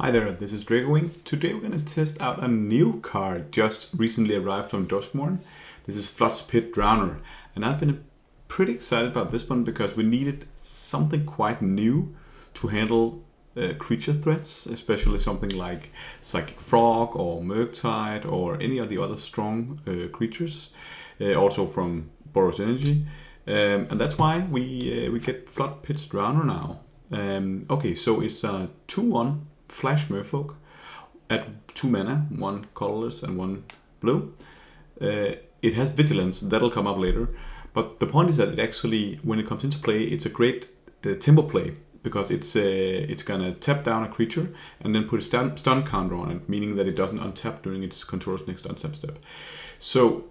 Hi there, this is Draco. Today we're going to test out a new card just recently arrived from Duskmorn. This is Floodpits Drowner, and I've been pretty excited about this one because we needed something quite new to handle creature threats, especially something like Psychic Frog or Murktide or any of the other strong creatures, also from Boros Energy. And that's why we get Floodpits Drowner now. Okay, so it's a 2/1 Flash Merfolk at 2 mana, 1 colorless and 1 blue. It has Vigilance, that'll come up later. But the point is that it actually, when it comes into play, it's a great tempo play because it's gonna tap down a creature and then put a stun counter on it, meaning that it doesn't untap during its controller's next untap step. So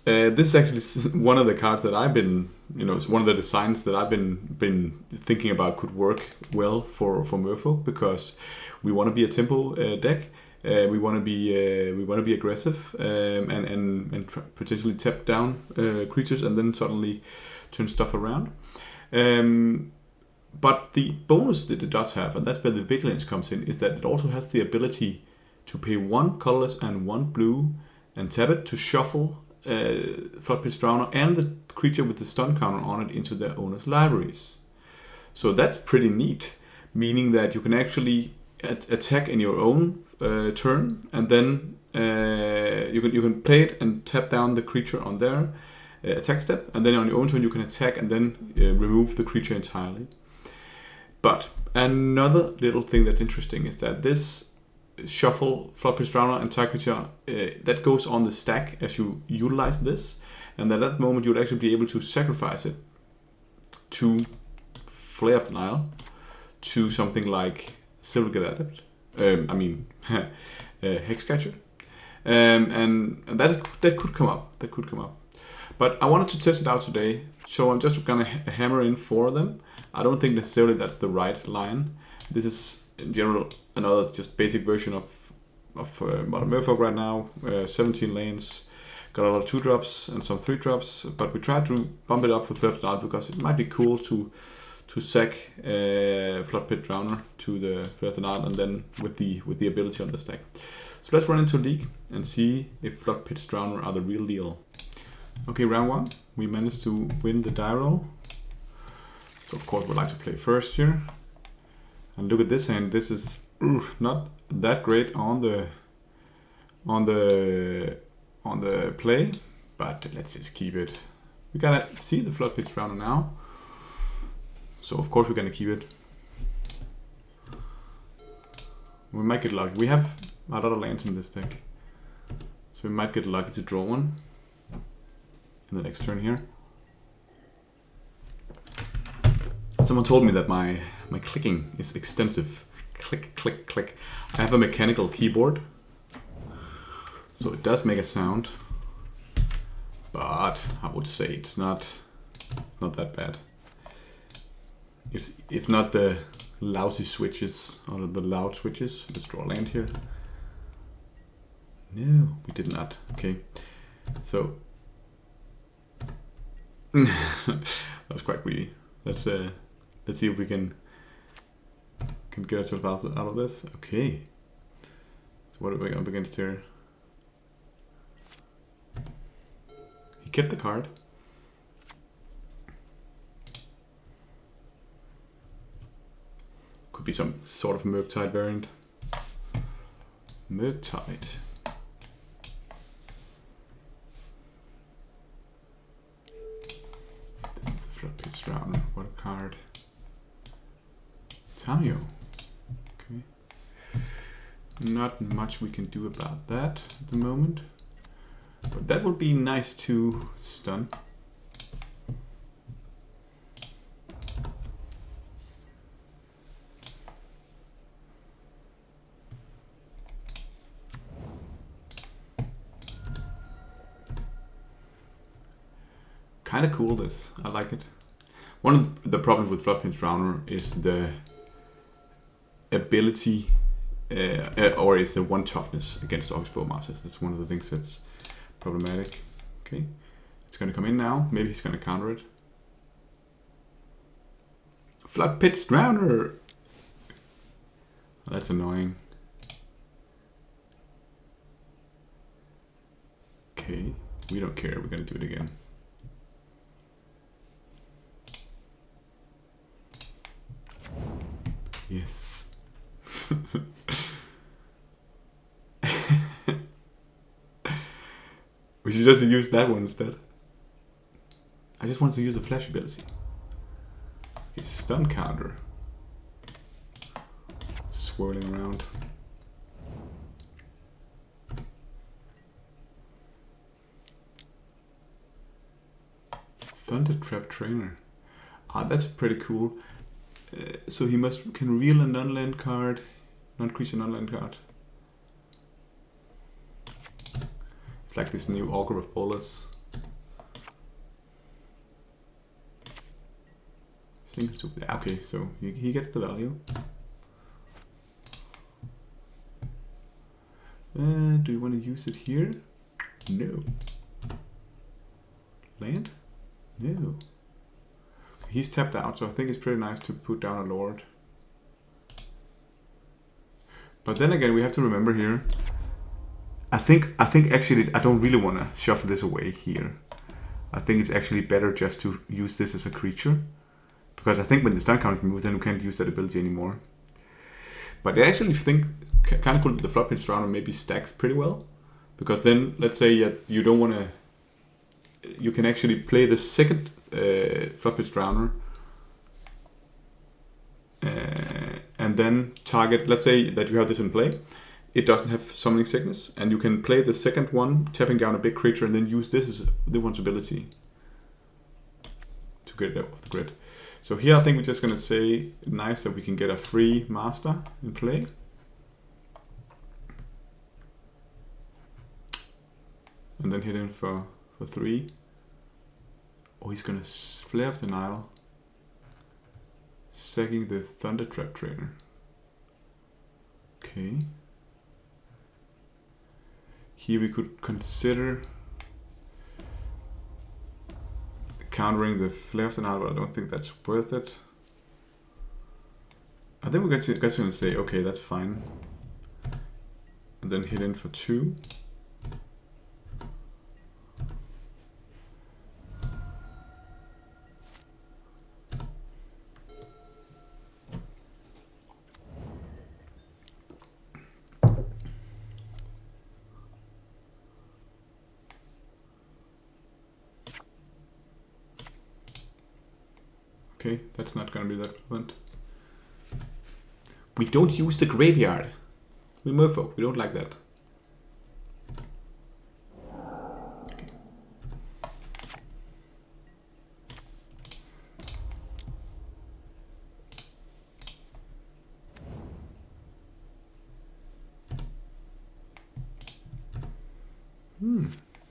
this is actually one of the cards that I've been, it's one of the designs that I've been thinking about could work well for Merfolk because we want to be a tempo deck. We want to be aggressive and potentially tap down creatures and then suddenly turn stuff around. But the bonus that it does have, and that's where the Vigilance comes in, is that it also has the ability to pay 1 colorless and 1 blue and tap it to shuffle Floodpits Drowner and the creature with the stun counter on it into their owner's libraries. So that's pretty neat, meaning that you can actually attack in your own turn, and then you can play it and tap down the creature on their attack step, and then on your own turn you can attack and then remove the creature entirely. But another little thing that's interesting is that this shuffle Floodpits Drowner and target creature that goes on the stack as you utilize this, and at that moment you'll actually be able to sacrifice it to Flare of the Nile, to something like Silvergate Adept, Hexcatcher, and that could come up. But I wanted to test it out today, so I'm just gonna hammer in 4 of them. I don't think necessarily that's the right line. This is in general another just basic version of Modern Merfolk right now. 17 lanes, got a lot of 2-drops and some 3-drops, but we tried to bump it up with Flare of the Nile because it might be cool to sack Floodpits Drowner to the Flare of the Nile, and then with the ability on the stack. So let's run into League and see if Floodpits Drowner are the real deal. Okay, round 1, we managed to win the die roll. So of course we'd like to play first here. And look at this hand. This is not that great on the play, but let's just keep it. We gotta see the Floodpits Drowner now. So of course we're gonna keep it. We might get lucky. We have a lot of lands in this deck, so we might get lucky to draw one in the next turn here. Someone told me that my clicking is extensive. Click, click, click. I have a mechanical keyboard, so it does make a sound, but I would say it's not that bad. It's not the lousy switches or the loud switches. Let's draw a land here. No, we did not. Okay, so that was quite greedy. Let's see if we can get ourselves out of this. Okay. So what are we up against here? He kept the card. Could be some sort of Murktide variant. Murktide. This is the Floodpits Drowner. What a card. Tamio. Okay. Not much we can do about that at the moment. But that would be nice to stun. Kind of cool, this. I like it. One of the problems with Floodpits Drowner is the ability, or is the 1 toughness against Oxbow Masters. That's one of the things that's problematic. Okay, it's going to come in now. Maybe he's going to counter it. Floodpits Drowner! That's annoying. Okay, we don't care, we're gonna do it again. Yes. We should just use that one instead. I just want to use a flash ability. Okay, stun counter. Swirling around. Thunder Trap Trainer. Ah, that's pretty cool. So he can reveal a non-land card, non-creature non-land card. It's like this new Augur of Bolas. Okay, so he gets the value. Do you want to use it here? No. Land? No. He's tapped out, so I think it's pretty nice to put down a Lord. But then again, we have to remember here. I think actually I don't really want to shuffle this away here. I think it's actually better just to use this as a creature. Because I think when the stun counter is removed, then we can't use that ability anymore. But I actually think kind of cool that the Floodpits Drowner maybe stacks pretty well. Because then, let's say you don't want to... You can actually play the second Floodpits Drowner. And then target... Let's say that you have this in play. It doesn't have Summoning Sickness. And you can play the second one, tapping down a big creature, and then use this as the one's ability. To get it off the grid. So here I think we're just going to say nice that we can get a free master in play. And then hit in for 3. Oh, he's going to Flare of the Nile. Sacking the Thunder Trap Trainer. Okay. Here we could consider countering the Flare of the Nile, but I don't think that's worth it. I think we're just going to say, okay, that's fine. And then hit in for 2. Okay, that's not going to be that relevant. We don't use the graveyard. We're Merfolk, we don't like that. Okay.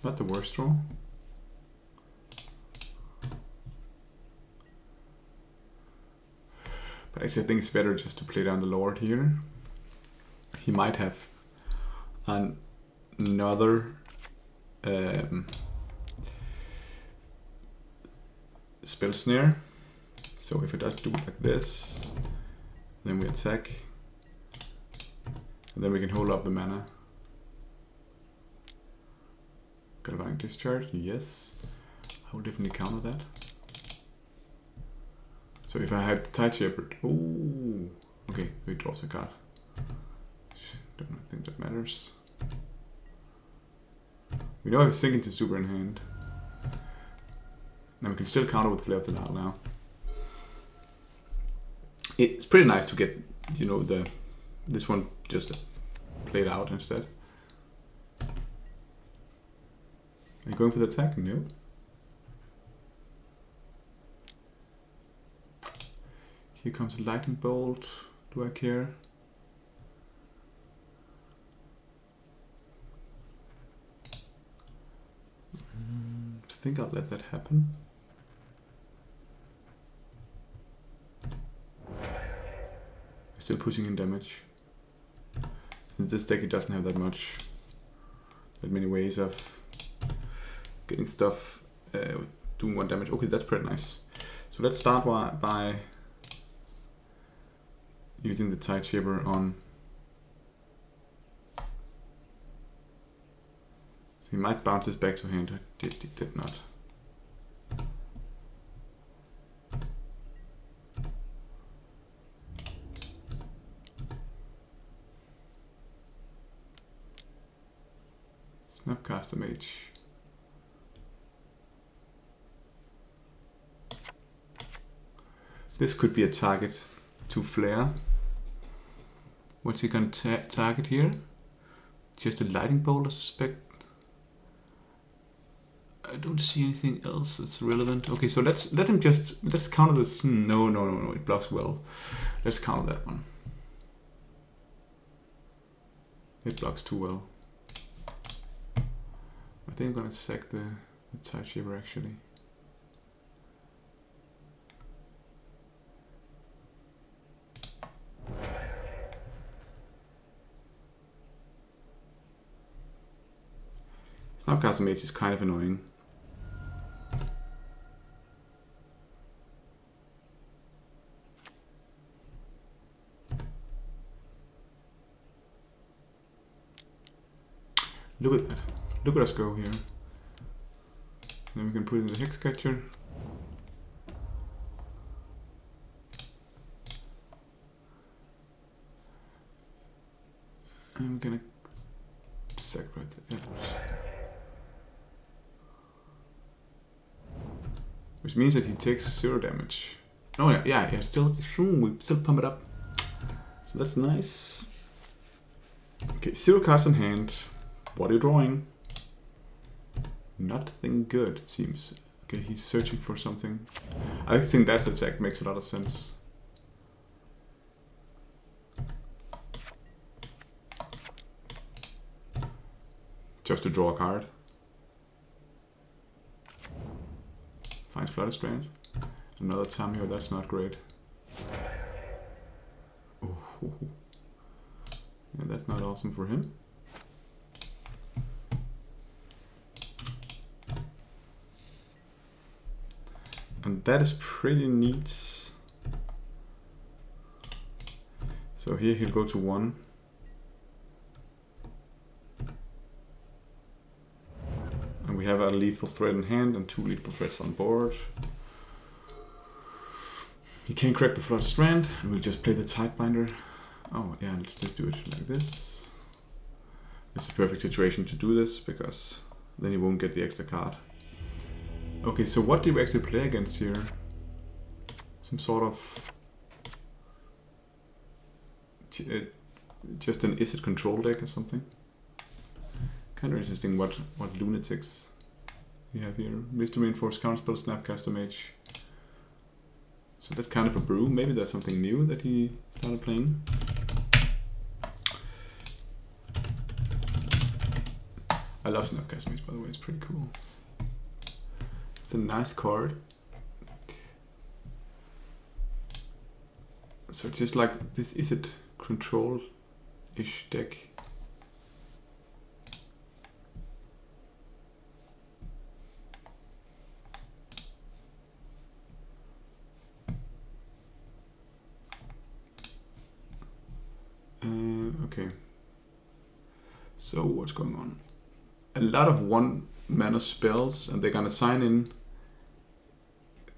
Not the worst draw. But actually I think it's better just to play down the Lord here. He might have another spell snare. So if it does do it like this, then we attack. And then we can hold up the mana. Galvanic Discharge, yes. I will definitely counter that. So if I had Tide Shepherd, oh, okay, he draws a card. Don't think that matters. We know I have Sink into Super in hand. Now we can still counter with Flare of the Nile now. It's pretty nice to get, you know, this one just played out instead. Are you going for the attack? No. Here comes a Lightning Bolt. Do I care? I think I'll let that happen. Still pushing in damage. In this deck it doesn't have that many ways of getting stuff doing 1 damage. Okay, that's pretty nice. So let's start by using the Tide Shaper on He might bounce this back to hand. He did not. Snapcaster Mage. This could be a target to flare. What's he gonna target here? Just a lightning bolt, I suspect. I don't see anything else that's relevant. Okay, so let's counter this. No, it blocks well. Let's counter that one. It blocks too well. I think I'm gonna sack the Tide Shaper actually. Snapcaster Mage is kind of annoying. Look at that. Look at us go here. Then we can put in the Hex Catcher. I'm gonna sack right there. Which means that he takes 0 damage. Oh yeah, still, we still pump it up. So that's nice. Okay, 0 cards in hand. What are you drawing? Nothing good, it seems. Okay, he's searching for something. I think that attack makes a lot of sense. Just to draw a card. Finds Flooded Strand. Another Tamio, that's not great. Ooh. Yeah, that's not awesome for him. And that is pretty neat. So here he'll go to 1. And we have a lethal threat in hand and 2 lethal threats on board. He can't crack the Flooded Strand, and we'll just play the Tidebinder. Oh yeah, let's just do it like this. It's a perfect situation to do this, because then he won't get the extra card. Okay, so what do we actually play against here? Some sort of... just an Is It control deck or something? Kind of interesting what lunatics we have here. Mr. Reinforced Counterspell, Snapcaster Mage. So that's kind of a brew. Maybe there's something new that he started playing. I love Snapcaster Mage, by the way, it's pretty cool. It's a nice card. So it's just like this Is It control-ish deck. Okay. So what's going on? A lot of 1-mana spells, and they're gonna sign in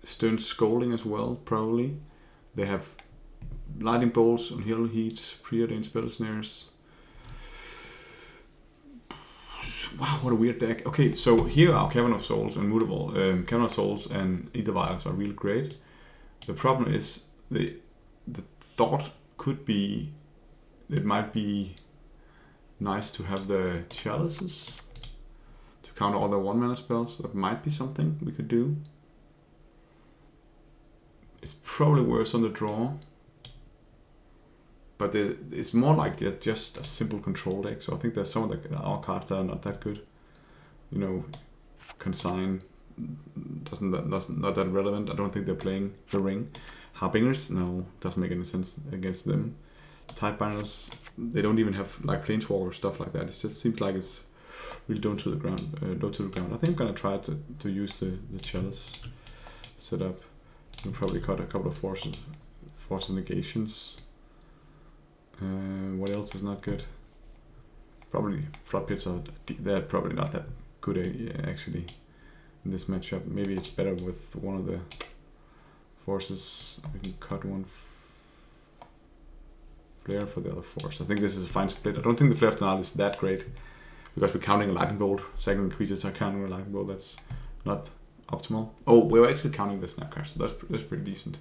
Stern Scolding as well, probably. They have Lightning Bolts, Unhealed Heats, Preordained Spell Snares. Wow, what a weird deck. Okay, so here are Cavern of Souls and Mutable. Cavern of Souls and Ether Vials are really great. The problem is the thought could be, it might be nice to have the Chalices to counter all the 1-mana spells. That might be something we could do. It's probably worse on the draw, but it's more like just a simple control deck. So I think there's some of our cards that are not that good. You know, Consign not that relevant. I don't think they're playing the Ring. Harbingers, no, doesn't make any sense against them. Tidebinders, they don't even have like Planeswalker or stuff like that. It just seems like it's really low to the ground. I think I'm gonna try to use the Chalice setup. We'll probably cut a couple of force negations. What else is not good? Probably Floodpits they're probably not good, yeah, actually, in this matchup. Maybe it's better with one of the forces. We can cut one flare for the other force. I think this is a fine split. I don't think the flare of the Nile is that great, because we're counting a lightning bolt. Second creatures are counting a lightning bolt. That's not optimal. Oh, we're actually counting the snap card, so that's pretty decent.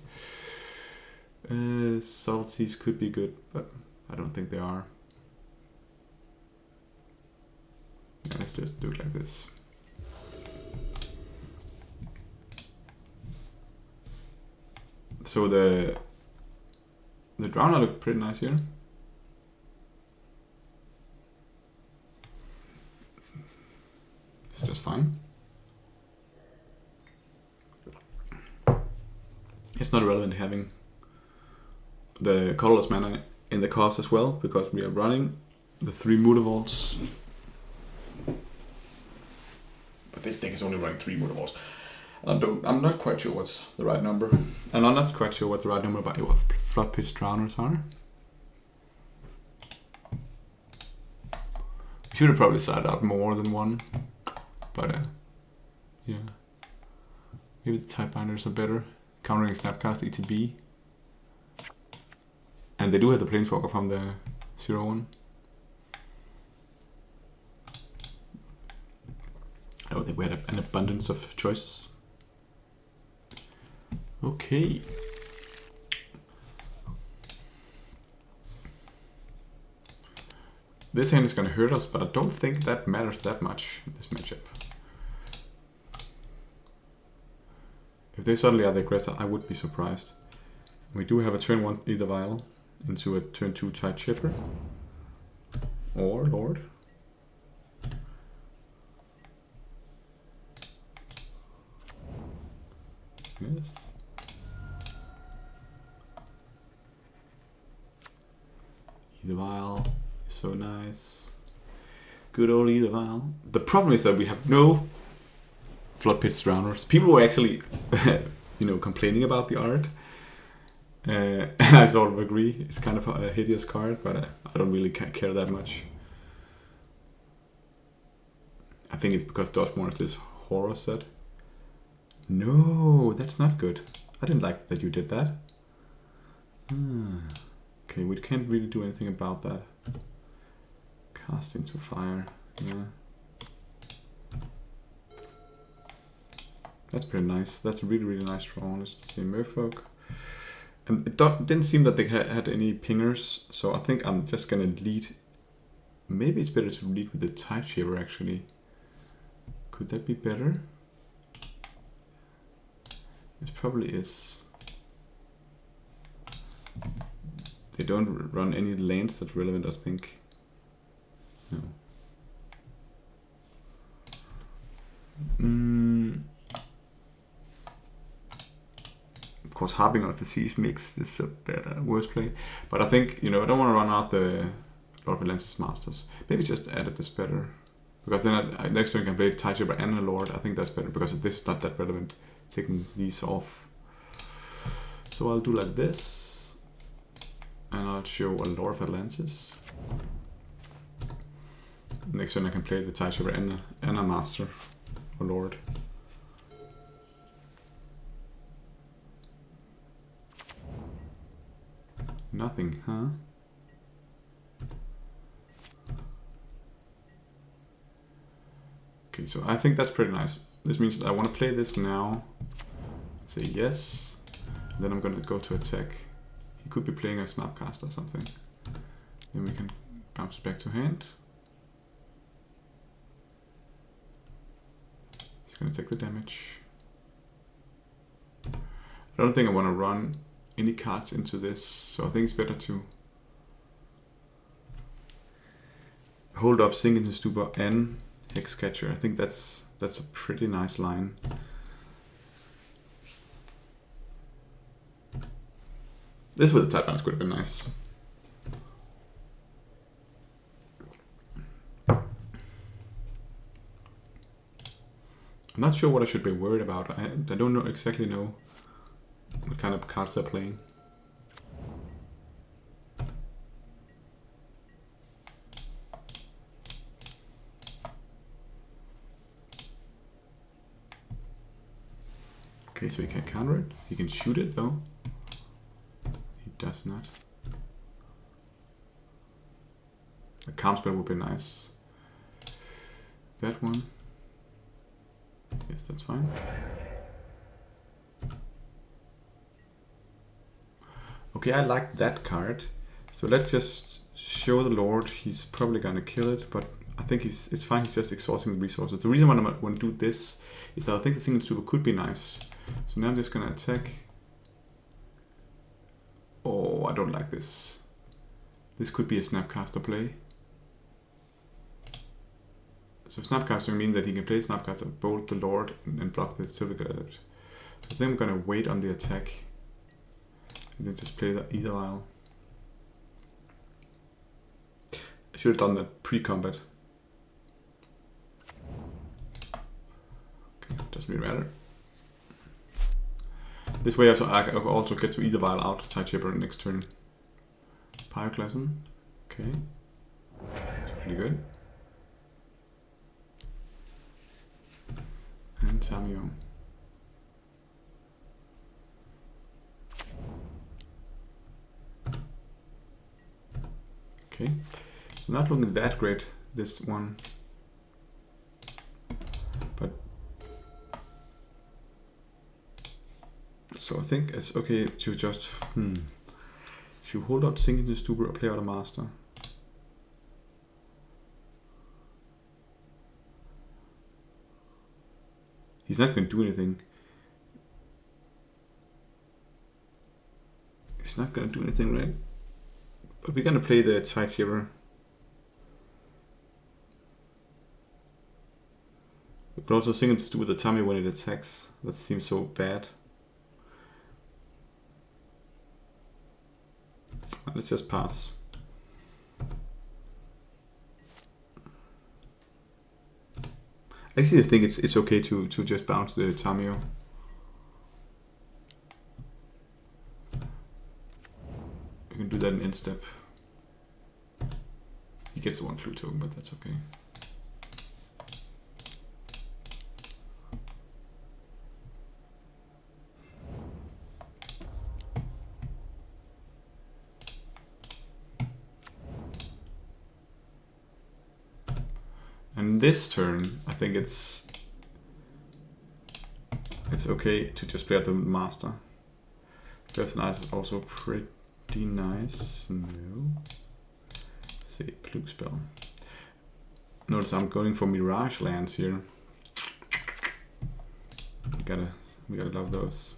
Subtleties could be good, but I don't think they are. Yeah, let's just do it like this. So the Drowner look pretty nice here. It's just fine. It's not relevant having the colorless mana in the cost as well, because we are running the 3 Mutavaults. But this deck is only running 3 Mutavaults. I'm not quite sure what's the right number. And I'm not quite sure what the right number of Floodpits Drowners are. We should have probably decided out more than one. But yeah. Maybe the type binders are better. Countering Snapcast ETB. And they do have the Planeswalker from the 0-1. I don't think we had an abundance of choices. Okay. This hand is going to hurt us, but I don't think that matters that much in this matchup. If they suddenly are the aggressor, I would be surprised. We do have a turn 1 Either Vial into a turn 2 Tide Chipper. Or Lord. Yes. Either Vial is so nice. Good old Either Vial. The problem is that we have no Floodpits Drowners. People were actually, complaining about the art. And I sort of agree. It's kind of a hideous card, but I don't really care that much. I think it's because Dustmore is this horror set. No, that's not good. I didn't like that you did that. Okay, we can't really do anything about that. Cast into fire. Yeah. That's pretty nice. That's a really, really nice draw. Let's see, Merfolk. And it didn't seem that they had any pingers, so I think I'm just gonna lead. Maybe it's better to lead with the Tide Shaver actually. Could that be better? It probably is. They don't run any lands that's relevant, I think. No. Of course, Harbinger of the Seas makes this a better, worse play. But I think, I don't want to run out the Lord of Atlantis Masters. Maybe just edit this better. Because then next turn I can play Tide Shaper and a Lord. I think that's better, because this is not that relevant. Taking these off. So I'll do like this. And I'll show a Lord of Atlantis. Next turn I can play the Tide Shaper and a Master. Or Lord. Nothing, huh? Okay, so I think that's pretty nice. This means that I want to play this now. Say yes. Then I'm going to go to attack. He could be playing a Snapcast or something. Then we can bounce it back to hand. He's going to take the damage. I don't think I want to run any cards into this, so I think it's better to hold up Sink into Stupor and Hexcatcher. I think that's a pretty nice line. This with the type lines could have been nice. I'm not sure what I should be worried about. I don't exactly know what kind of cards they're playing. Okay, so he can counter it. He can shoot it though. He does not. A counter spell would be nice. That one. Yes, that's fine. Okay, I like that card. So let's just show the Lord. He's probably gonna kill it, but I think it's fine. He's just exhausting the resources. The reason why I want to do this is that I think the single super could be nice. So now I'm just gonna attack. Oh, I don't like this. This could be a Snapcaster play. So Snapcaster means that he can play Snapcaster, bolt the Lord, and block the Silver Adept. So I think I'm gonna wait on the attack. And then just play the Ether Vial. I should have done that pre-combat. Okay, doesn't really matter. This way I also get to Ether Vial out, Tide Shaper next turn. Pyroclasm. Okay. That's pretty good. And Tamiyo. Okay, so not looking that great, this one. But so I think it's okay to just should hold out Sink into Stupor or play out a Master. He's not going to do anything. He's not going to do anything, right? But we're going to play the Tide Shaper. We could also sing it with the tummy when it attacks. That seems so bad. Let's just pass. I actually think it's okay to just bounce the Tamiyo. We can do that in end step. He gets the one clue token, but that's okay. And this turn, I think it's okay to just play out the Master. That's nice. Is also pretty nice. No. Say Plug Spell. Notice I'm going for Mirage lands here. We gotta love those.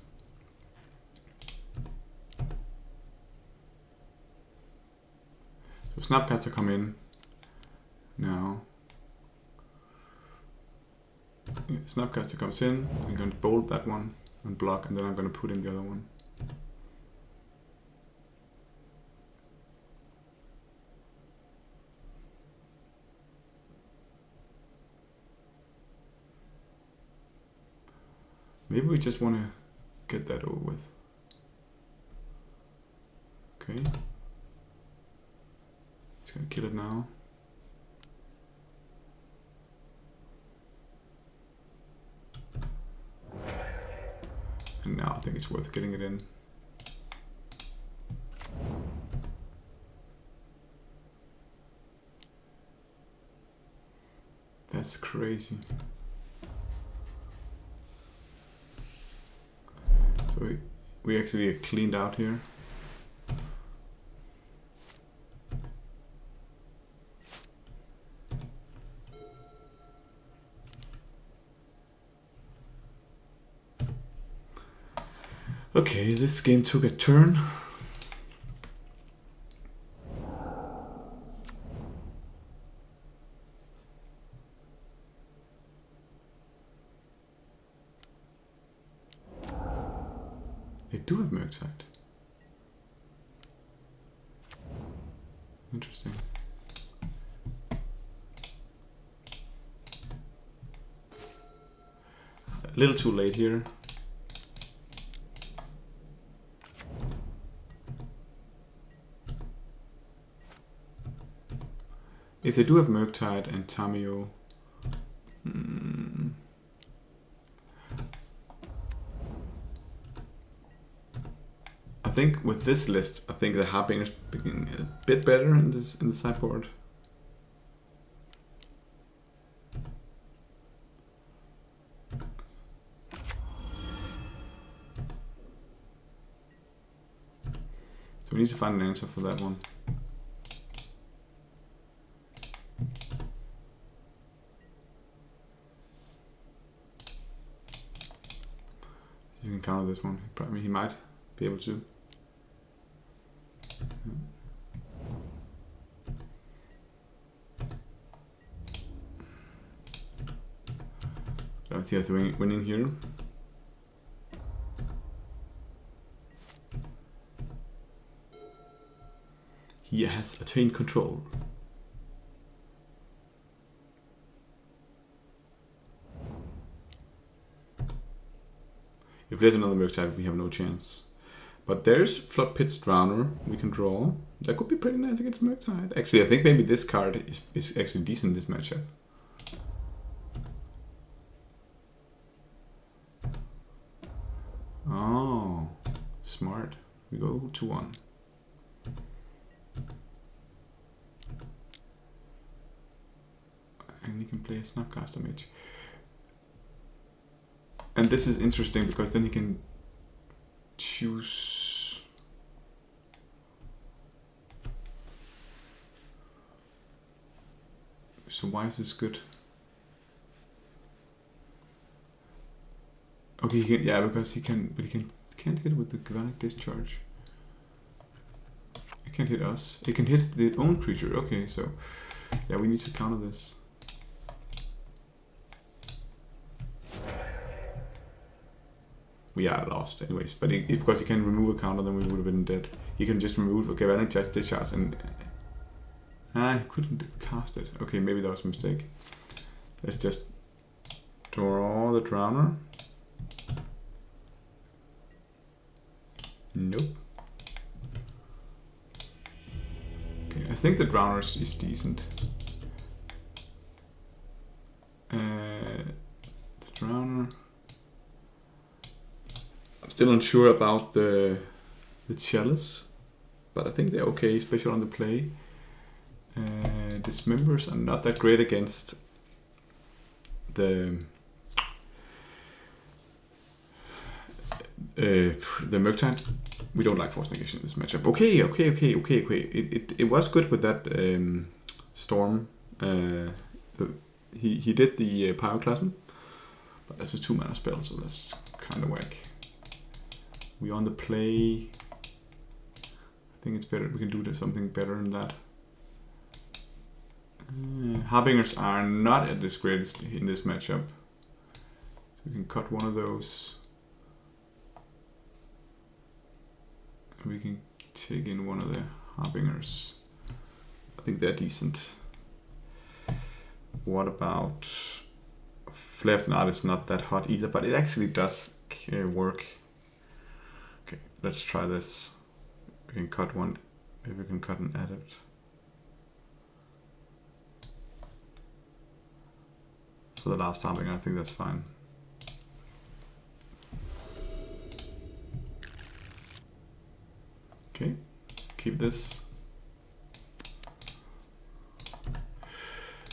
So Snapcaster come in now. Snapcaster comes in, I'm going to bolt that one and block, and then I'm going to put in the other one. Maybe we just want to get that over with. Okay. It's going to kill it now. And now I think it's worth getting it in. That's crazy. So we actually cleaned out here. Okay, this game took a turn. They do have Murktide. Interesting. A little too late here. If they do have Murktide and Tamiyo, think with this list, I think the Harbinger's being a bit better in the sideboard. So we need to find an answer for that one. See if you can counter this one. Probably he might be able to. I don't see us winning here. He has attained control. If there's another Merfolk, we have no chance. But there's Floodpits Drowner we can draw. That could be pretty nice against Merfolk. Actually, I think maybe this card is actually decent in this matchup. Oh, smart. We go to 1. And he can play a Snapcaster Mage. And this is interesting because then he can choose. So why is this good? Okay, he can, yeah, because he can, but he can't hit with the Galvanic Discharge. It can't hit us. It can hit the own creature. Okay, so yeah, we need to counter this. We are lost anyways, but because he can remove a counter, then we would have been dead. He can just remove, okay, Galvanic Discharge and he couldn't cast it. Okay, maybe that was a mistake. Let's just draw the Drowner. Nope. Okay, I think the Drowner is decent. The Drowner. I'm still unsure about the Chalice, but I think they're okay, especially on the play. Dismembers are not that great against the Merfolk. We don't like Force Negation in this matchup. Okay. It was good with that Storm. He did the Pyroclasm, but that's a 2-mana spell, so that's kind of whack. We on the play. I think it's better. We can do something better than that. Harbingers are not at this greatest in this matchup. So we can cut one of those. We can take in one of the Harbingers. I think they're decent. What about Flare of the Night? Is not that hot either, but it actually does work. Okay, let's try this. We can cut one. Maybe we can cut an Adept. For the last Harbinger, I think that's fine. Okay, keep this.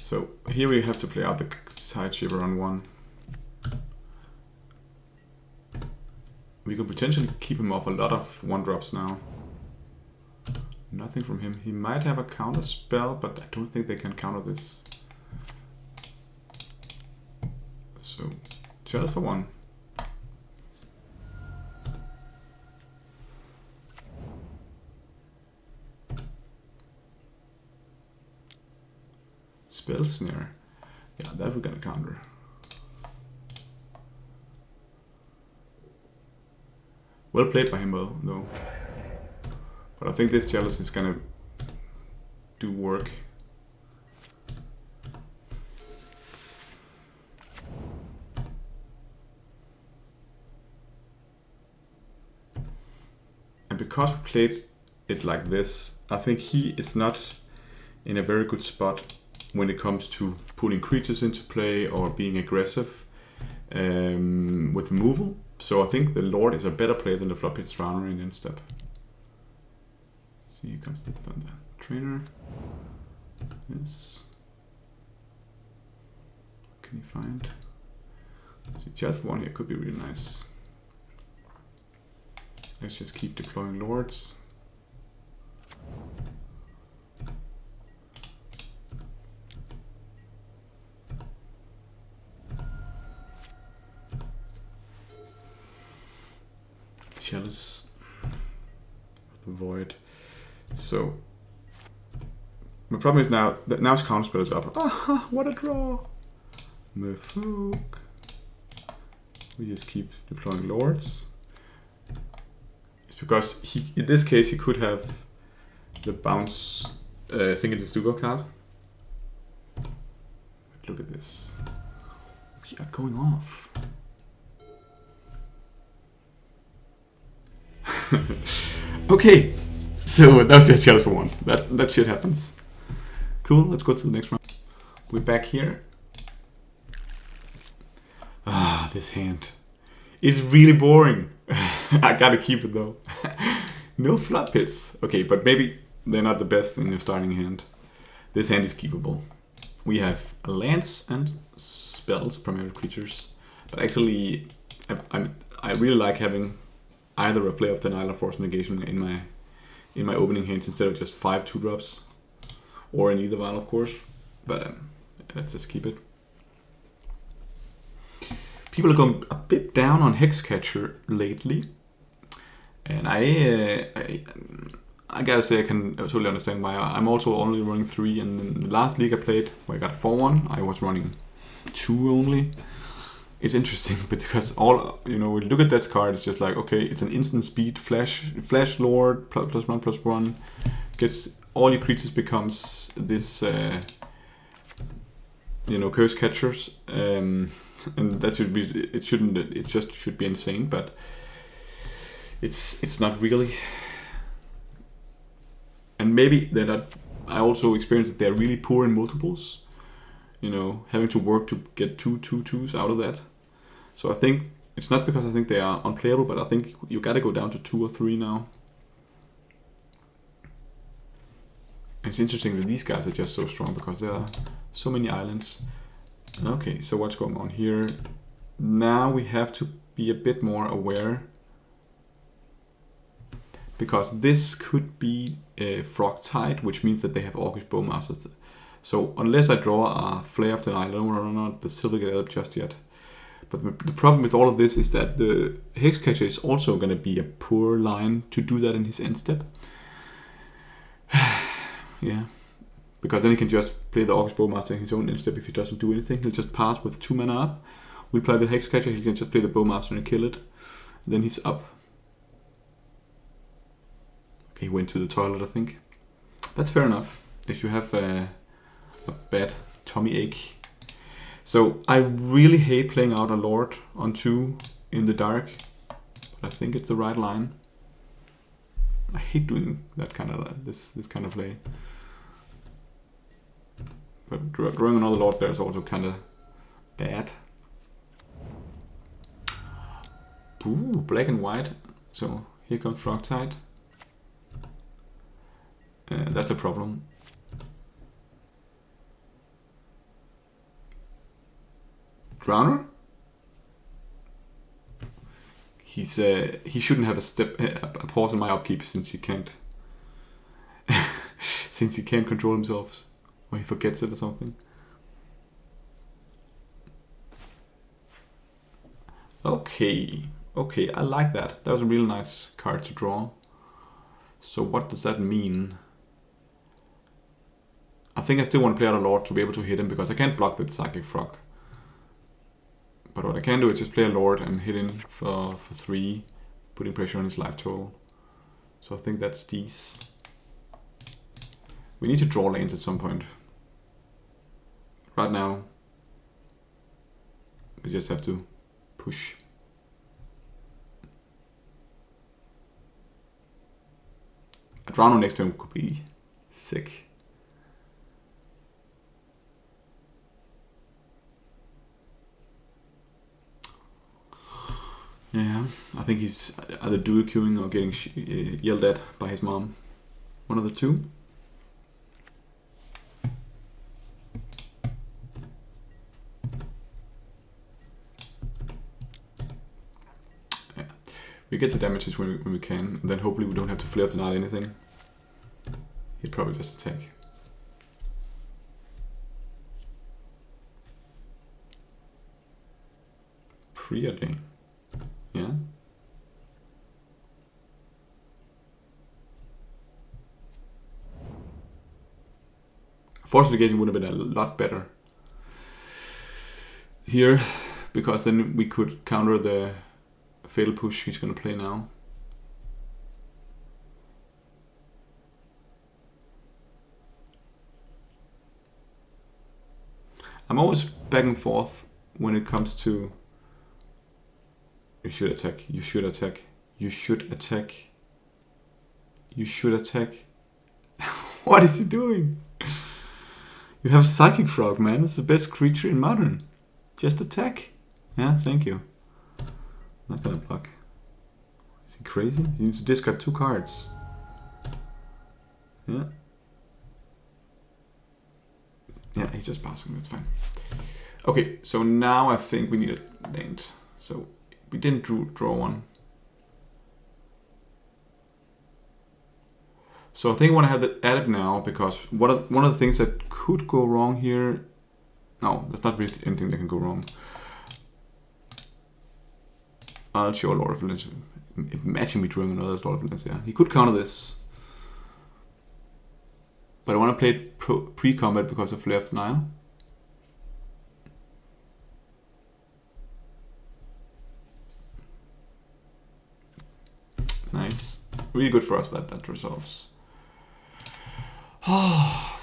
So here we have to play out the Side Shiver on 1. We could potentially keep him off a lot of 1-drops now. Nothing from him. He might have a counter spell, but I don't think they can counter this. So, Chalice for 1. Spell Snare. Yeah, that we're gonna counter. Well played by him though. But I think this Chalice is gonna do work. And because we played it like this, I think he is not in a very good spot when it comes to putting creatures into play or being aggressive with removal. So I think the Lord is a better play than the Floodpits Drowner in end step. So here comes the trainer. Yes. Can you find? See, just one here could be really nice. Let's just keep deploying lords. Chalice. The void. So my problem is now that now his counterspell is up. Ah, what a draw! Merfolk. We just keep deploying lords. It's because he, in this case, he could have the bounce. I think it's a Stugo card. Look at this. We are going off. Okay, so that was just chance for one. That shit happens. Cool. Let's go to the next round. We're back here. Ah, this hand is really boring. I gotta keep it though. No Floodpits. Okay, but maybe they're not the best in your starting hand. This hand is keepable. We have a lance and spells, primarily creatures. But actually, I really like having either a Flare of Denial or Force Negation in my opening hands instead of just 5 2-drops, or in either one, of course. But let's just keep it. People are going a bit down on Hexcatcher lately, and I gotta say I can totally understand why. I'm also only running 3, and in the last league I played, where I got 4-1, I was running 2 only. It's interesting because all, you know, when you look at that card, it's just like, okay, it's an instant speed flash lord +1/+1, gets all your creatures becomes this you know, curse catchers, and that should be, it just should be insane, but it's not really. And maybe they're not. I also experienced that they're really poor in multiples, you know, having to work to get 2/2/2s out of that. So I think it's not because I think they are unplayable, but I think you gotta go down to 2 or 3 now. And it's interesting that these guys are just so strong because there are so many islands. Okay, so what's going on here? Now we have to be a bit more aware, because this could be a Frog Tide, which means that they have Orcish Bowmasters. So unless I draw a Flare of the Night, I don't run out the Silver Elf just yet. But the problem with all of this is that the Hexcatcher is also going to be a poor line to do that in his end step. Yeah, because then he can just play the Orcish Bowmaster in his own end step if he doesn't do anything. He'll just pass with 2 mana up. We play the Hexcatcher, he can just play the Bowmaster and kill it. And then he's up. Okay, he went to the toilet, I think. That's fair enough if you have a bad tummy ache. So I really hate playing out a Lord on 2 in the dark, but I think it's the right line. I hate doing that kind of this kind of play. But drawing another Lord there is also kind of bad. Ooh, black and white. So here comes Frog Tide. That's a problem. Drowner? He shouldn't have a pause in my upkeep since he can't since he can't control himself, or he forgets it or something. Okay, I like that. That was a really nice card to draw. So what does that mean? I think I still want to play out a Lord to be able to hit him, because I can't block the Psychic Frog. But what I can do is just play a Lord and hit him for 3, putting pressure on his life total. So I think that's these. We need to draw lanes at some point. Right now, we just have to push. A Drowner next to him could be sick. Yeah, I think he's either dual queuing or getting yelled at by his mom. One of the two. Yeah. We get the damages when we can, and then hopefully we don't have to flare to not anything. He'd probably just attack. Preordain. Yeah. Force negation would have been a lot better here, because then we could counter the fatal push he's going to play now. I'm always back and forth when it comes to you should attack, you should attack, you should attack, you should attack. What is he doing? You have Psychic Frog, man. It's the best creature in Modern. Just attack. Yeah, thank you. Not gonna block. Is he crazy? He needs to discard 2 cards. Yeah. Yeah, he's just passing. That's fine. Okay, so now I think we need a land. So we didn't draw one. So I think I want to have that added now, because one of the things that could go wrong here... No, there's not really anything that can go wrong. I'll show Lord of Legends. Imagine me drawing another Lord of Legends, yeah. He could counter this. But I want to play it pre-combat because of Flare of Denial. Nice. Really good for us that resolves. Oh,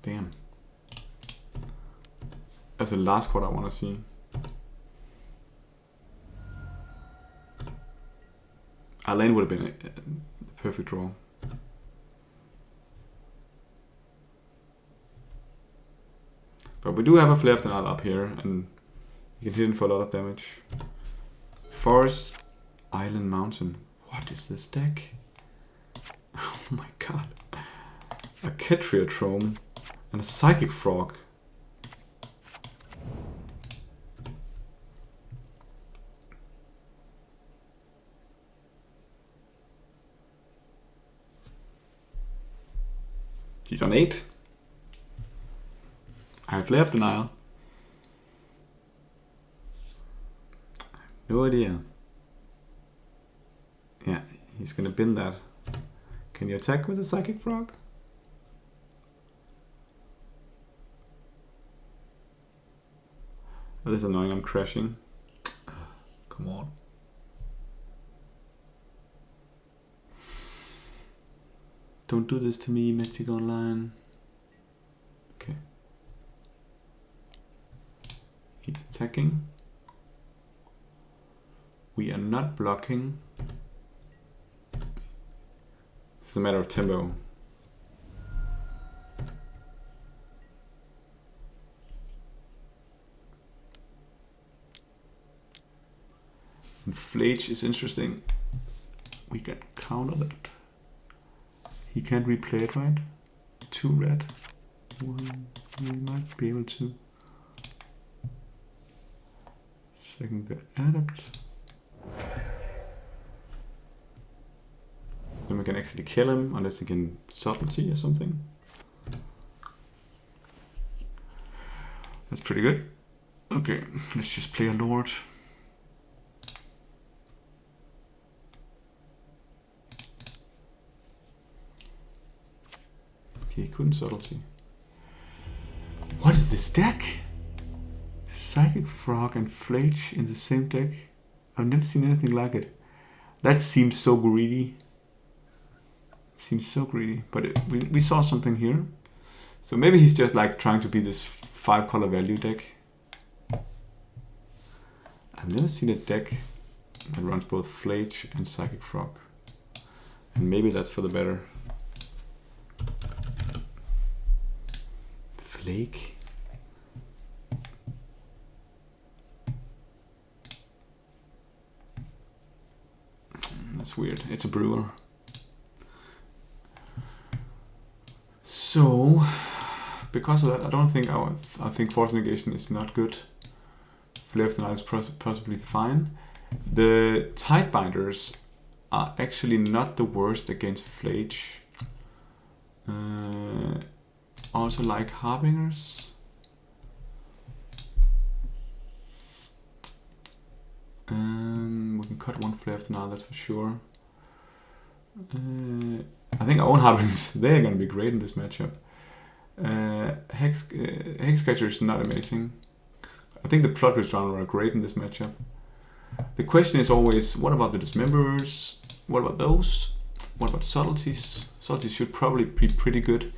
damn. That's the last card I want to see. Our lane would have been a perfect draw. But we do have a Flare of Denial up here, and you can hit him for a lot of damage. Forest, Island, Mountain. What is this deck? Oh my god. A Ketriatrome and a Psychic Frog. He's on 8. I have Flare of Denial. No idea. Yeah, he's gonna bin that. Can you attack with a Psychic Frog? Oh, this is annoying, I'm crashing. Come on. Don't do this to me, Magic Online. Okay. He's attacking. We are not blocking. It's a matter of tempo. And Flage is interesting. We can counter that. He can't replay it, right? 2 red. 1, we might be able to. Second the Adept. Then we can actually kill him, unless he can subtlety or something. That's pretty good. Okay, let's just play a Lord. Okay, he couldn't subtlety. What is this deck? Psychic Frog and Flage in the same deck? I've never seen anything like it. That seems so greedy. It seems so greedy, but we saw something here. So maybe he's just like trying to be this 5-color value deck. I've never seen a deck that runs both Flage and Psychic Frog. And maybe that's for the better. Flake. That's weird. It's a brewer. So, because of that, I think Force Negation is not good. Flare of the Night is possibly fine. The Tidebinders are actually not the worst against Flage. Also like Harbingers. We can cut one Flare of the Night, that's for sure. I think our own Harbingers, they're gonna be great in this matchup. Hexcatcher is not amazing. I think the Floodpits Drowner are great in this matchup. The question is always, what about the Dismemberers? What about those? What about Subtleties? Subtleties should probably be pretty good,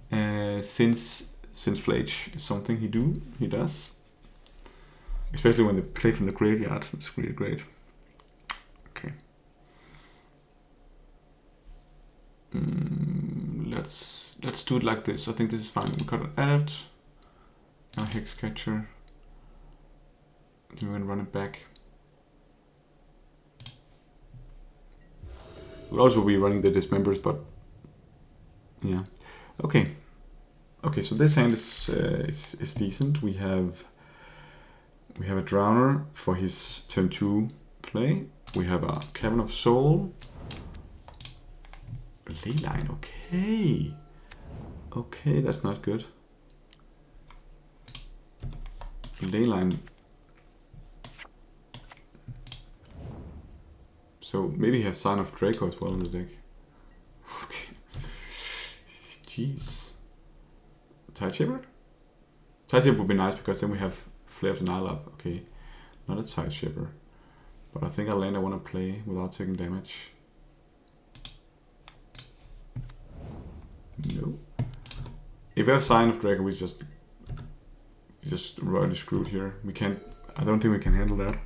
since Flage is something he does. Especially when they play from the graveyard, it's really great. Okay. Let's do it like this. I think this is fine. We got an Adept, a Hexcatcher. Then we're gonna run it back. We'll also be running the Dismembers, but yeah. Okay. Okay, so this hand is decent. We have a Drowner for his turn 2 play. We have a Cavern of Soul. Leyline, okay. Okay, that's not good. Leyline. So maybe you have Sign of Draco as well in the deck. Okay. Jeez. Tideshaper? Tideshaper would be nice because then we have Flare of the Nile up. Okay. Not a Tideshaper. But I think a land I want to play without taking damage. No. If we have Sign of Draco, we just royally screwed here. We can't. I don't think we can handle that.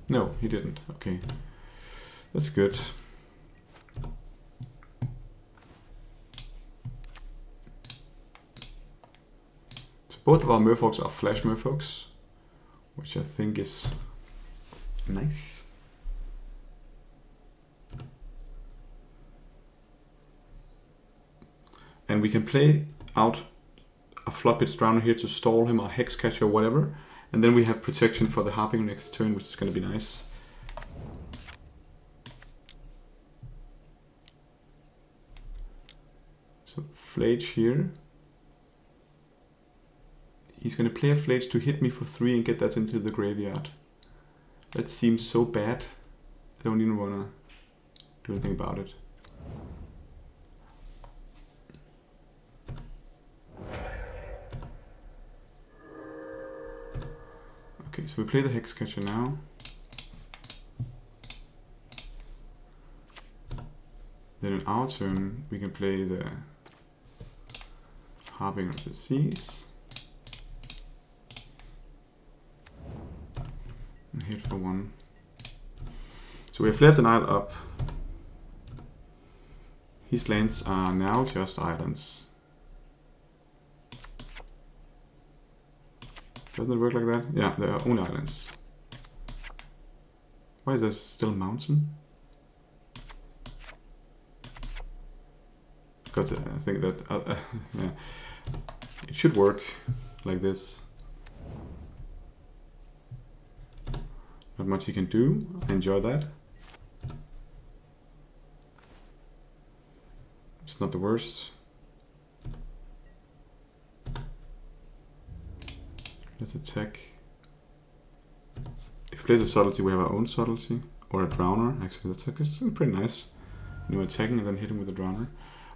No, he didn't. Okay, that's good. So both of our Merfolks are Flash Merfolks, which I think is nice. And we can play out a Floodpits Drowner here to stall him, or Hexcatcher or whatever. And then we have protection for the Harpinger next turn, which is going to be nice. So Flage here. He's going to play a Flage to hit me for 3 and get that into the graveyard. That seems so bad. I don't even want to do anything about it. Okay, so we play the Hexcatcher now. Then in our turn, we can play the Harbinger of the Seas. And hit for 1. So we have left an island up. His lands are now just islands. Doesn't it work like that? Yeah, they are only islands. Why is there still a mountain? Because I think that yeah, it should work like this. Not much you can do. I enjoy that. It's not the worst. Let's attack. If he plays a Subtlety, we have our own Subtlety. Or a Drowner. Actually, that's pretty nice. New attacking and then hit him with a Drowner.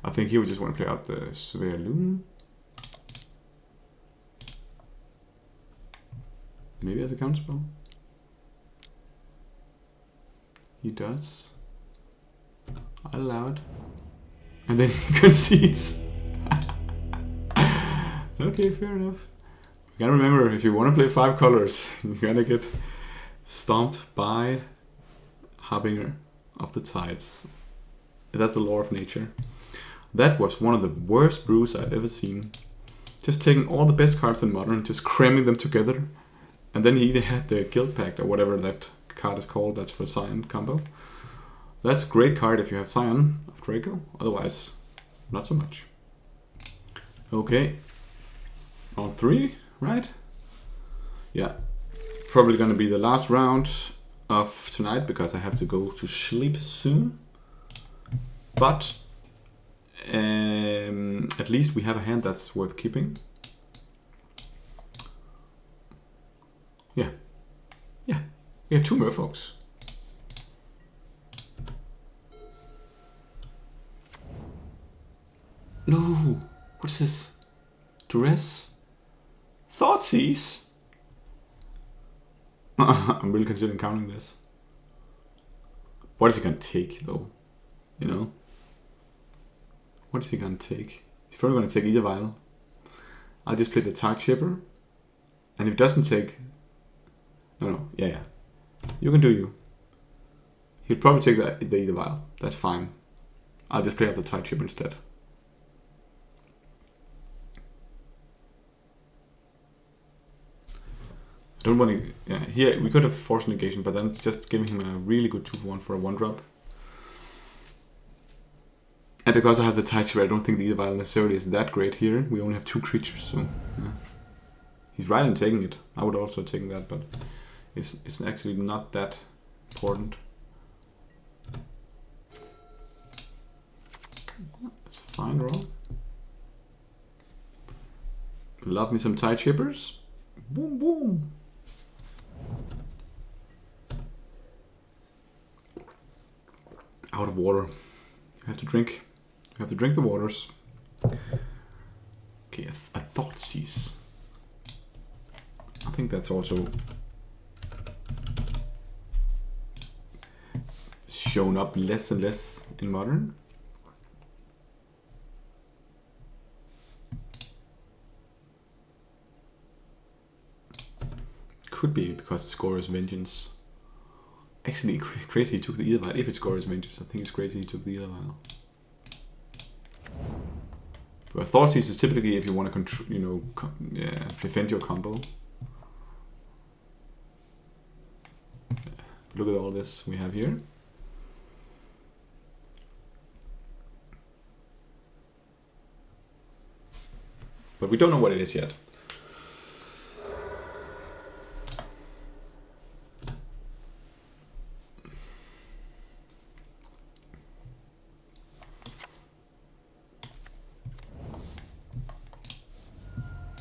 I think he would just want to play out the Surveyor Loom. Maybe as a counterspell. He does. I allow it. And then he concedes. Okay, fair enough. You gotta remember, if you want to play 5 colors, you gotta get stomped by Harbinger of the Tides. That's the law of nature. That was one of the worst brews I've ever seen. Just taking all the best cards in Modern, just cramming them together. And then he had the Guild Pact, or whatever that card is called, that's for Cyan combo. That's a great card if you have Scion of Draco, otherwise not so much. Okay, round 3, right? Yeah, probably gonna be the last round of tonight because I have to go to sleep soon. But at least we have a hand that's worth keeping. Yeah, we have 2 Merfolks. No, what is this? Duress? Thoughtseize? I'm really considering counting this. What is he gonna take though? You know? What is he gonna take? He's probably gonna take either vial. I'll just play the Tide Chipper. And if he doesn't take... No, yeah. You can do you. He'll probably take the either vial. That's fine. I'll just play out the Tide Chipper instead. I don't want to... Yeah, here we could have forced negation, but then it's just giving him a really good 2-for-1 for a 1-drop. And because I have the Tide Chipper, I don't think the either vial necessarily is that great here. We only have 2 creatures, so... Yeah. He's right in taking it. I would also take that, but it's actually not that important. That's fine, roll. Love me some Tide Chippers. Boom, boom. Out of water. You have to drink. You have to drink the waters. Okay, a Thoughtseize. I think that's also shown up less and less in Modern. Could be because it's Gore's Vengeance. Actually, crazy he took the either vial. If it's Gore's Vengeance, I think it's crazy he took the either vial. Because Thoughtseize is typically if you want to control, you know, defend your combo. Look at all this we have here. But we don't know what it is yet.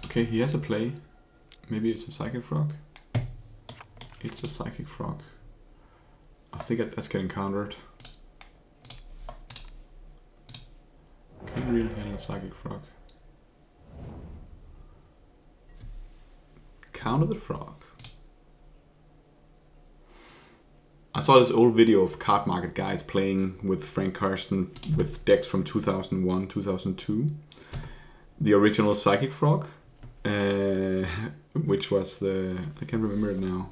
Okay, he has a play. Maybe it's a Psychic Frog. It's a Psychic Frog. I think that's getting countered. Can you really handle a Psychic Frog? Counter the frog. I saw this old video of card market guys playing with Frank Carson with decks from 2001, 2002. The original Psychic Frog, which was the... I can't remember it now.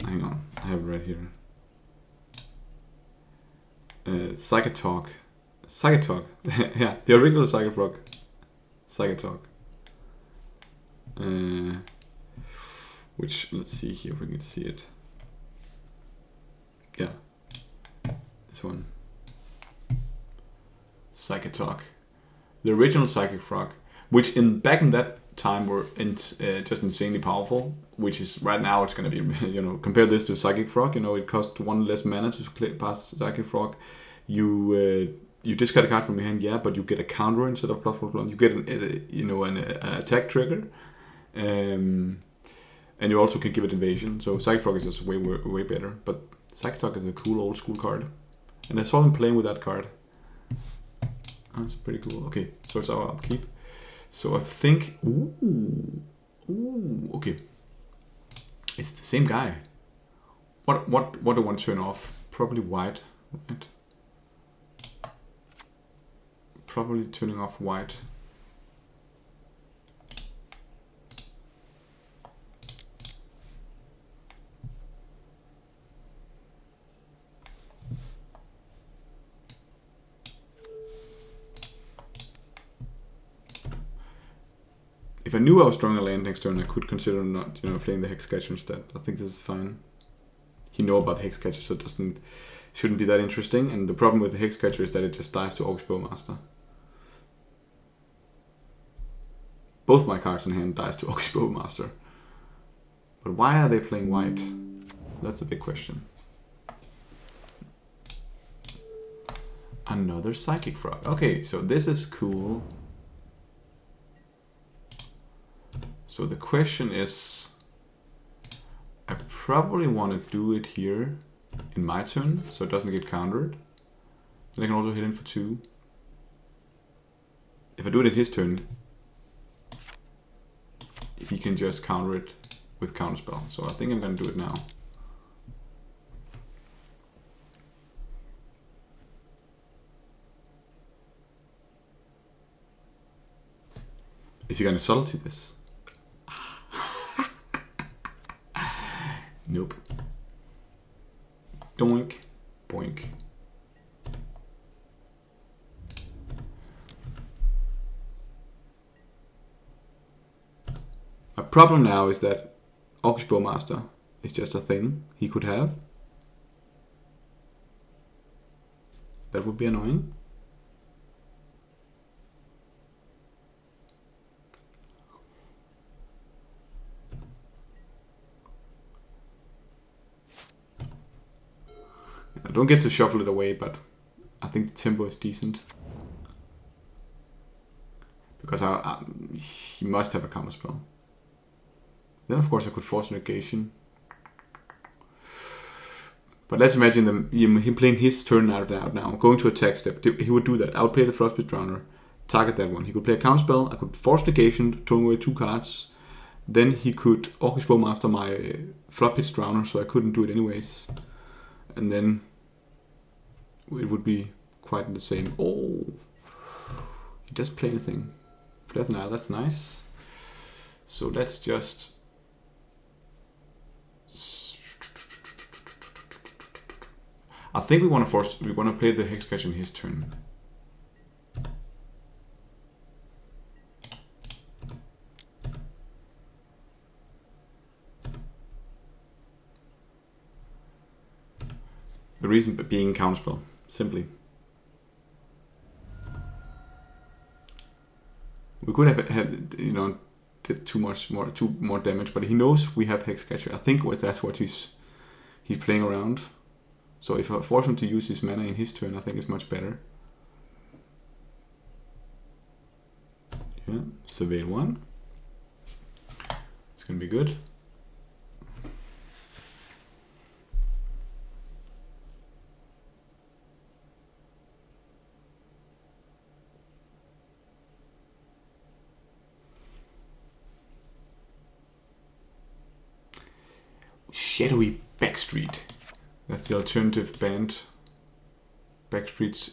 Hang on, I have it right here. Psychotalk. Psychotalk. Yeah, the original Psychic Frog. Psychotalk. Which, let's see here if we can see it. Yeah. This one. Psychotalk. The original Psychic Frog. Which back in that time were just insanely powerful. Which is right now it's going to be, you know, compare this to Psychic Frog. You know, it costs 1 less mana to play past Psychic Frog. You discard a card from your hand, yeah, but you get a counter instead of +1/+1. You get an attack trigger, and you also can give it evasion. So Psychic Frog is just way better. But Psychotalk is a cool old school card, and I saw him playing with that card. That's pretty cool. Okay, so it's our upkeep. So I think, okay, it's the same guy. What do I want to turn off? Probably white, right? Probably turning off white. If I knew I was drawing a land next turn, I could consider not, playing the Hex Sketch instead. I think this is fine. he know about the Hexcatcher, so it shouldn't be that interesting. And the problem with the Hexcatcher is that it just dies to Orcish Bowmaster. Both my cards in hand dies to Orcish Bowmaster. But why are they playing white? That's a big question. Another Psychic Frog. Okay, so this is cool. So the question is, I probably want to do it here in my turn, so it doesn't get countered. Then I can also hit him for 2. If I do it in his turn, he can just counter it with Counterspell. So I think I'm going to do it now. Is he going to subtlety this? Nope. Doink, boink. My problem now is that Orcish Bowmaster is just a thing he could have. That would be annoying. I don't get to shuffle it away, but I think the tempo is decent. Because he must have a counterspell. Then of course I could force negation. But let's imagine him playing his turn out now, going to attack step. He would do that. I would play the Floodpits Drowner, target that one. He could play a counterspell, I could force negation, throwing away 2 cards. Then he could Orcish Bowmaster my Floodpits Drowner, so I couldn't do it anyways. And then it would be quite the same. Oh, he doesn't play anything. Flatten out, that's nice. So let's just... I think we want to play the Hexcatcher in his turn. The reason being counterspell, simply. We could have had, did too more damage, but he knows we have Hexcatcher. I think that's what he's playing around. So if I force him to use his mana in his turn, I think it's much better. Yeah, Surveil 1. It's gonna be good. Shadowy Backstreet. That's the alternative band. Backstreet's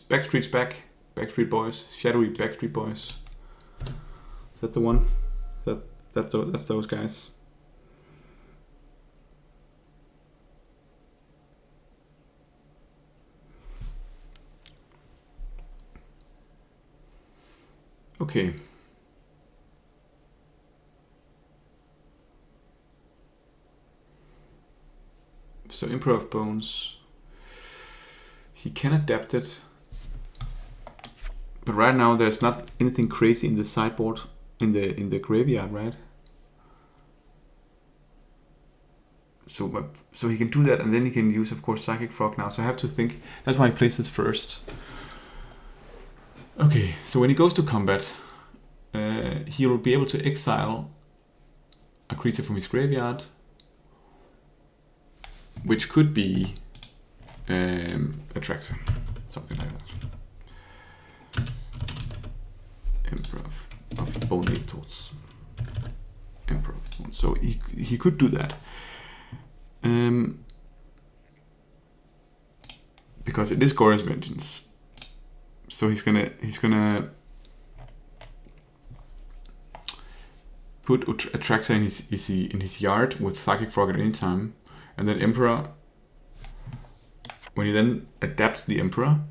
back. Backstreet Boys. Shadowy Backstreet Boys. Is that the one? That's those guys. Okay. So Emperor of Bones, he can adapt it, but right now there's not anything crazy in the sideboard, in the graveyard, right? So he can do that, and then he can use, of course, Psychic Frog now. So I have to think. That's why I placed this first. Okay, so when he goes to combat, he'll be able to exile a creature from his graveyard, which could be Atraxa, something like that. Emperor of Bone Thoughts. Emperor of Bone. So he could do that. Because it is Gore's Vengeance. So he's gonna put Atraxa in his yard with Psychic Frog at any time. And then Emperor, when he then adapts the Emperor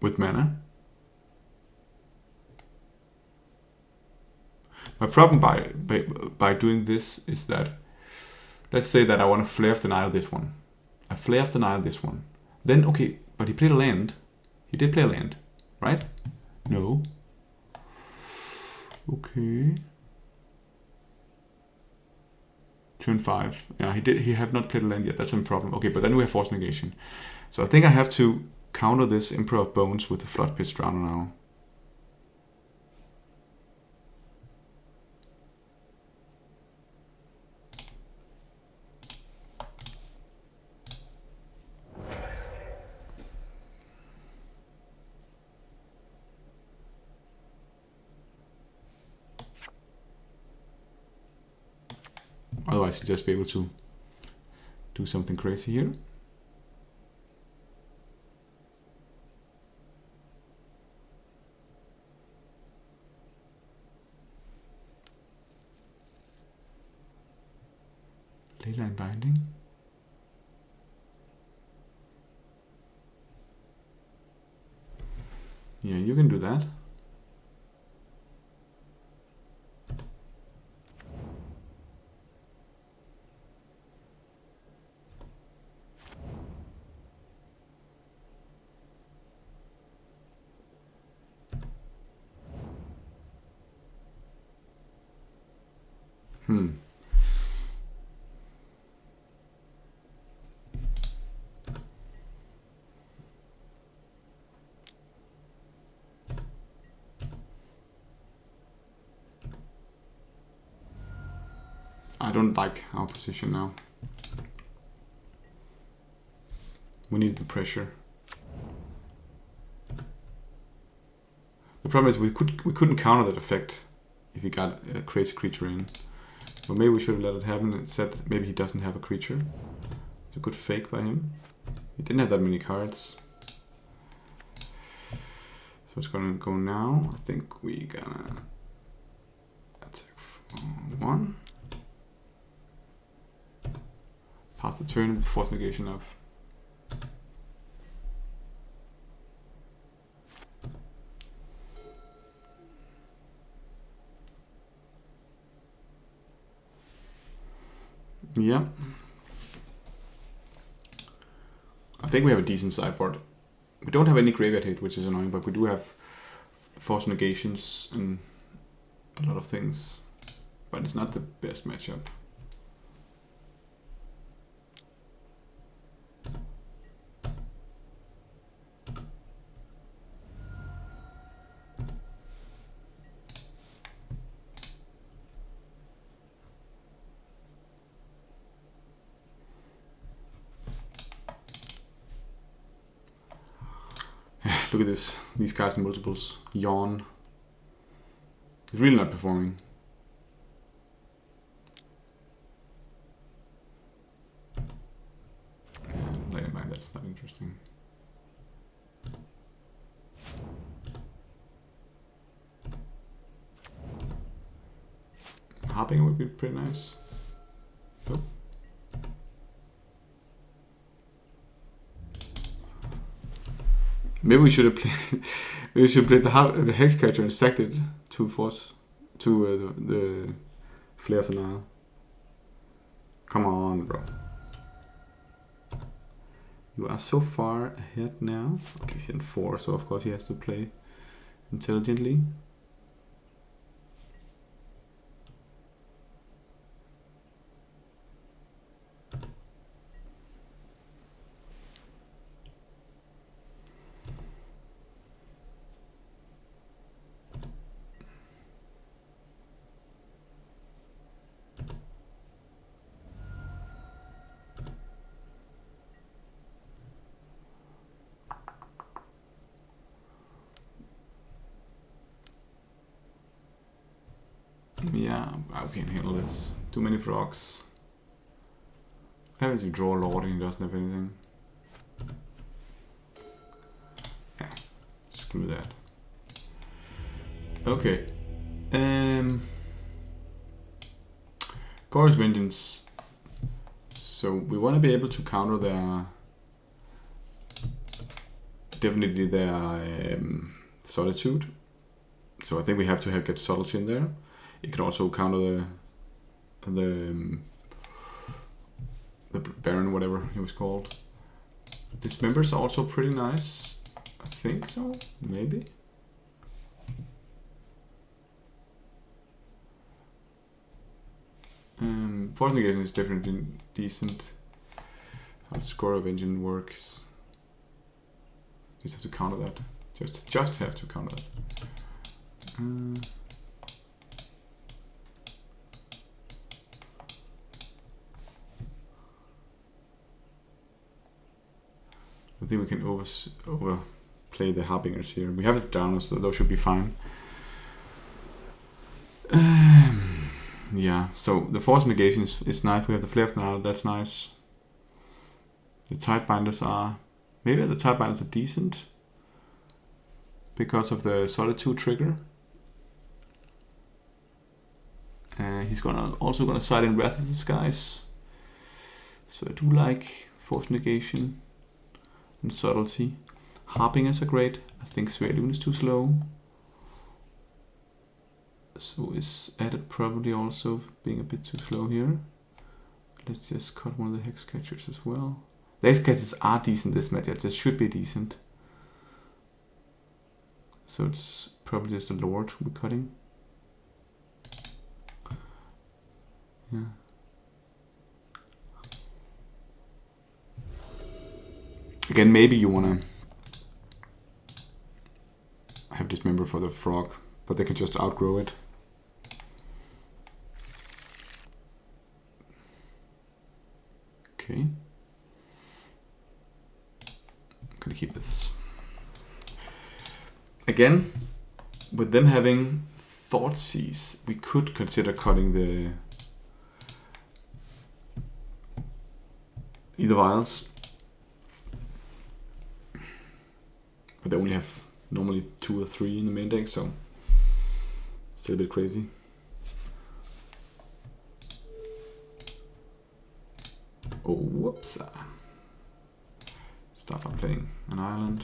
with mana. My problem by doing this is that, let's say that I want to Flare of the Night this one. I Flare of the Night this one. Then, okay, but he played a land. He did play a land, right? No. Okay. Turn 5. Yeah, he did. He have not played a land yet. That's a problem. Okay, but then we have Force Negation. So I think I have to counter this Emperor of Bones with the Floodpits Drowner now. Otherwise, he'll just be able to do something crazy here. Leyline Binding. Yeah, you can do that. I don't like our position now. We need the pressure. The problem is we couldn't counter that effect if he got a crazy creature in. But maybe we should have let it happen and said maybe he doesn't have a creature. It's a good fake by him. He didn't have that many cards. So it's gonna go now. I think we gonna attack for 1. Pass the turn with Force Negation up. Yeah. I think we have a decent sideboard. We don't have any graveyard hit, which is annoying, but we do have Force Negations and a lot of things. But it's not the best matchup. Look at this. These guys in multiples. Yawn. He's really not performing. And lay it back, that's not interesting. Hopping would be pretty nice. Oh. Maybe we should have played. We should play the Hex Catcher and stacked it to force to the Flare of the Nile. Come on, bro. You are so far ahead now. Okay, he's in 4, so of course he has to play intelligently. Yeah, I can handle this. Too many frogs. How does you draw a Lord and he doesn't have anything? Yeah, screw that. Okay. Gore's Vengeance. So we want to be able to counter their... Definitely their Solitude. So I think we have to get Subtlety in there. It can also counter the the Baron, whatever he was called. Dismembers are also pretty nice. I think so, maybe. Force negation is definitely decent. How the score of engine works. Just have to counter that. Just have to counter that. I think we can overplay the harbingers here. We have it down, so those should be fine. Yeah, so the force negation is nice. We have the flare now, that's nice. The tidebinders are... Maybe the tidebinders are decent because of the solitude trigger. He's also gonna side in Wrath of the Skies. So I do like force negation and subtlety. Harbingers are great. I think Svalun is too slow. So is Added probably also being a bit too slow here. Let's just cut one of the hex catchers as well. The hex catchers are decent this matchup. This should be decent. So it's probably just a Lord we're cutting. Yeah. Again, maybe you wanna have Dismember for the frog, but they can just outgrow it. Okay. I'm gonna keep this. Again, with them having Thoughtseize, we could consider cutting the either vials. But they only have normally 2 or 3 in the main deck, so still a bit crazy. Oh, whoops. Start by playing an island.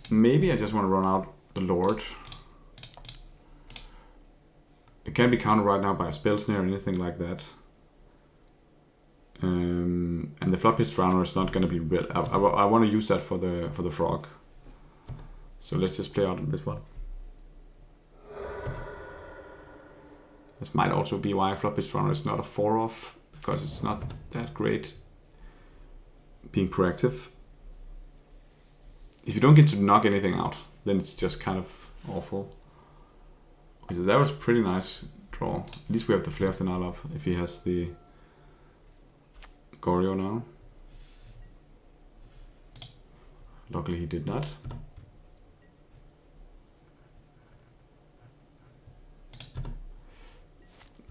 Maybe I just want to run out the Lord. It can be countered right now by a spell snare or anything like that. And the Floodpits Drowner is not going to be real. I want to use that for the frog. So let's just play out on this one. This might also be why Floodpits Drowner is not a 4-off, because it's not that great being proactive. If you don't get to knock anything out, then it's just kind of awful. Okay, so that was a pretty nice draw. At least we have the Flare of the Nile up if he has the Goryo now. Luckily he did not.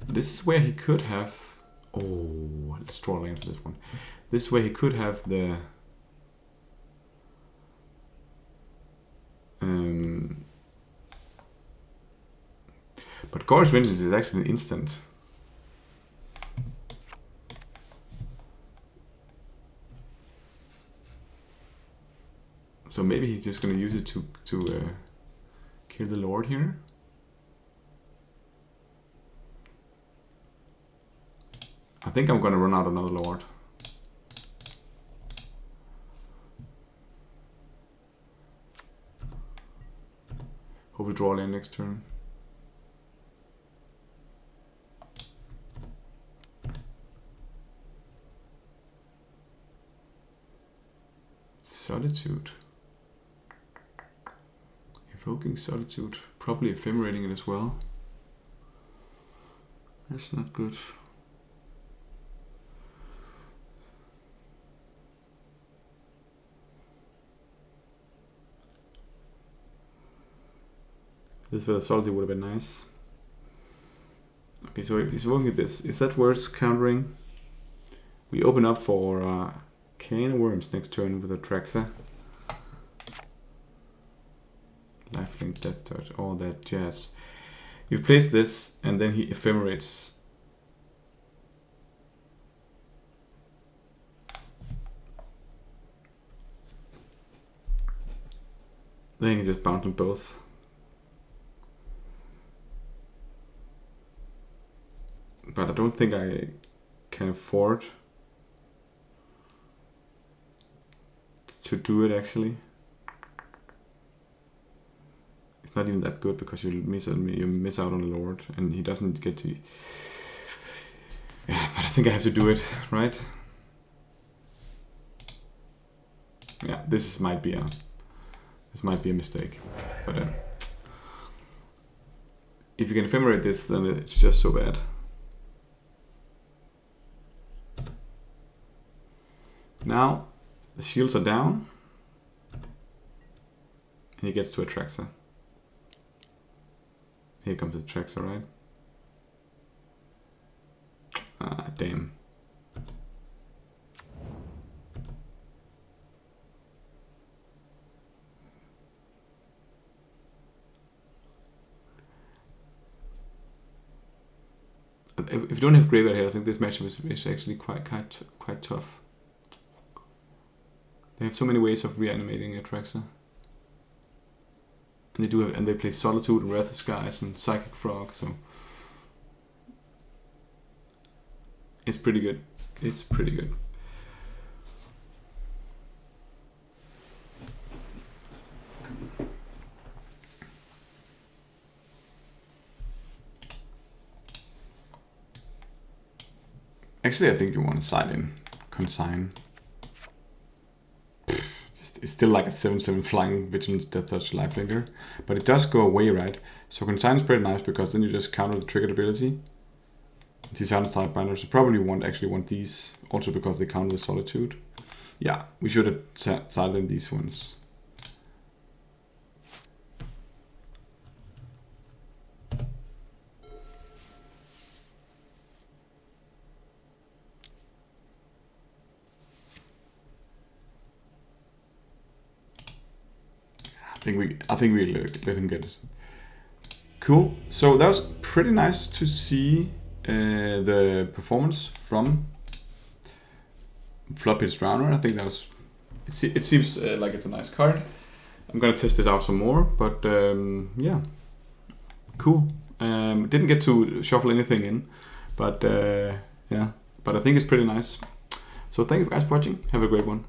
This is where he could have... Oh, let's draw a land for this one. This is where he could have the... But Gorge's Vengeance is actually an instant. So maybe he's just going to use it to kill the Lord here. I think I'm going to run out another Lord. Hope we draw land next turn. Solitude. Evoking Solitude. Probably ephemerating it as well. That's not good. This with a Solitude would have been nice. Okay, so he's working with this. Is that worth countering? We open up for Can of Worms next turn with a Traxa. Lifelink, Death Touch, all that jazz. You place this, and then he ephemerates. Then you just bounce them both. But I don't think I can afford to do it actually. It's not even that good because you miss out on the Lord, and he doesn't get to. Yeah, but I think I have to do it, right? Yeah, this might be a mistake, but if you can ephemerate this, then it's just so bad. Now the shields are down, and he gets to Atraxa. Here comes Atraxa, right? Ah, damn. If you don't have graveyard here, I think this matchup is actually quite tough. They have so many ways of reanimating Atraxa. And they play Solitude and Wrath of Skies and Psychic Frog, so it's pretty good. It's pretty good. Actually, I think you want to side in Consign. It's still like a 7/7 flying Vigilance, Death Touch, Lifelinker, but it does go away, right? So Consign is pretty nice because then you just counter the triggered ability. These aren't Starbinder, so probably actually want these also because they counter the Solitude. Yeah, we should have sided these ones. I think we let him get it. Cool. So that was pretty nice to see the performance from Floodpits Drowner. I think that was. It seems like it's a nice card. I'm gonna test this out some more, but yeah, cool. Didn't get to shuffle anything in, but yeah, but I think it's pretty nice. So thank you guys for watching. Have a great one.